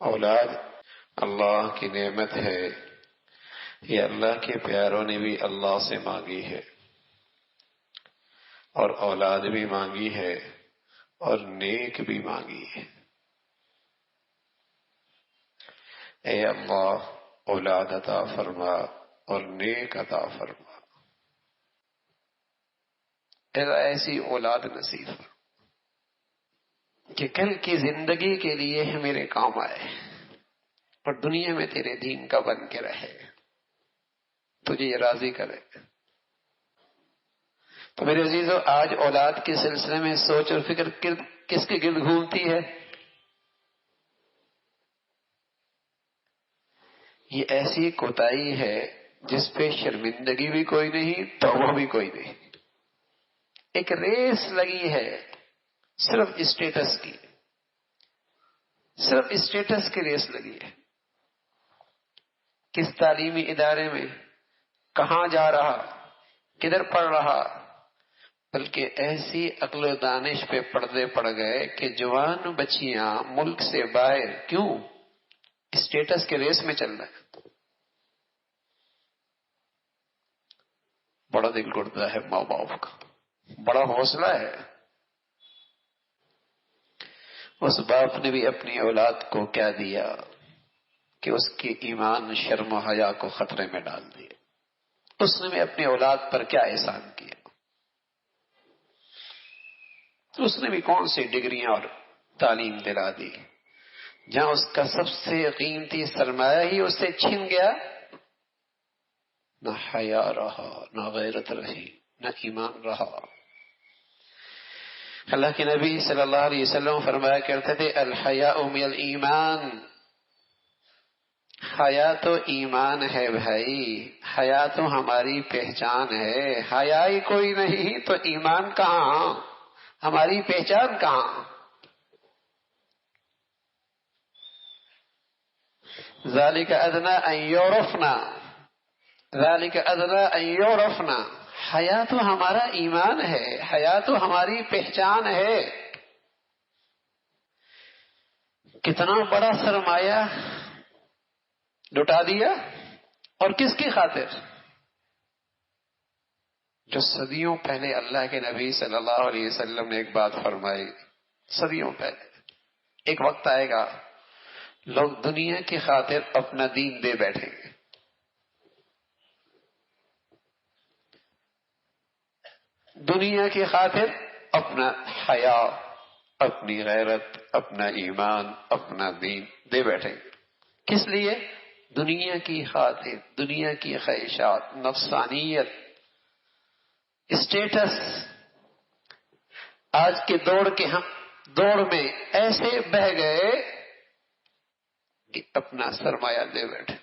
اولاد اللہ کی نعمت ہے، یہ اللہ کے پیاروں نے بھی اللہ سے مانگی ہے، اور اولاد بھی مانگی ہے اور نیک بھی مانگی ہے۔ اے اللہ اولاد عطا فرما اور نیک عطا فرما، ایسی اولاد نصیب کہ کل کی زندگی کے لیے میرے کام آئے اور دنیا میں تیرے دین کا بن کے رہے، تجھے یہ راضی کرے۔ تو میرے عزیزو، آج اولاد کے سلسلے میں سوچ اور فکر کس کے گرد گھومتی ہے؟ یہ ایسی کوتاہی ہے جس پہ شرمندگی بھی کوئی نہیں، توبہ بھی کوئی نہیں۔ ایک ریس لگی ہے صرف اسٹیٹس کی، صرف اسٹیٹس کی ریس لگی ہے۔ کس تعلیمی ادارے میں کہاں جا رہا، کدھر پڑھ رہا، بلکہ ایسی عقل و دانش پہ پردے پڑ گئے کہ جوان بچیاں ملک سے باہر کیوں؟ اسٹیٹس کے ریس میں چل رہا ہے۔ بڑا دل گڑتا ہے ماں باپ کا، بڑا حوصلہ ہے۔ اس باپ نے بھی اپنی اولاد کو کیا دیا کہ اس کی ایمان شرم و حیا کو خطرے میں ڈال دیا۔ اس نے بھی اپنی اولاد پر کیا احسان کیا؟ اس نے بھی کون سی ڈگریاں اور تعلیم دلا دی؟ جہاں اس کا سب سے قیمتی سرمایہ ہی اس سے چھن گیا، نہ حیا رہا، نہ غیرت رہی، نہ ایمان رہا۔ اللہ کے نبی صلی اللہ علیہ وسلم فرمایا کرتے تھے، الحیاء من الایمان، حیا تو ایمان ہے بھائی، حیا تو ہماری پہچان ہے۔ حیا ہی کوئی نہیں تو ایمان کہاں، ہماری پہچان کہاں؟ ذالک ادنی ان یعرفنا، ذالک ادنی ان یعرفنا، حیا تو ہمارا ایمان ہے، حیا تو ہماری پہچان ہے۔ کتنا بڑا سرمایہ لٹا دیا، اور کس کی خاطر؟ جو صدیوں پہلے اللہ کے نبی صلی اللہ علیہ وسلم نے ایک بات فرمائی، صدیوں پہلے ایک وقت آئے گا لوگ دنیا کی خاطر اپنا دین دے بیٹھیں گے، دنیا کی خاطر اپنا حیا، اپنی غیرت، اپنا ایمان، اپنا دین دے بیٹھیں گے۔ کس لیے؟ دنیا کی خاطر، دنیا کی خواہشات، نفسانیت، اسٹیٹس۔ آج کے دوڑ میں ایسے بہ گئے کہ اپنا سرمایہ دے بیٹھے۔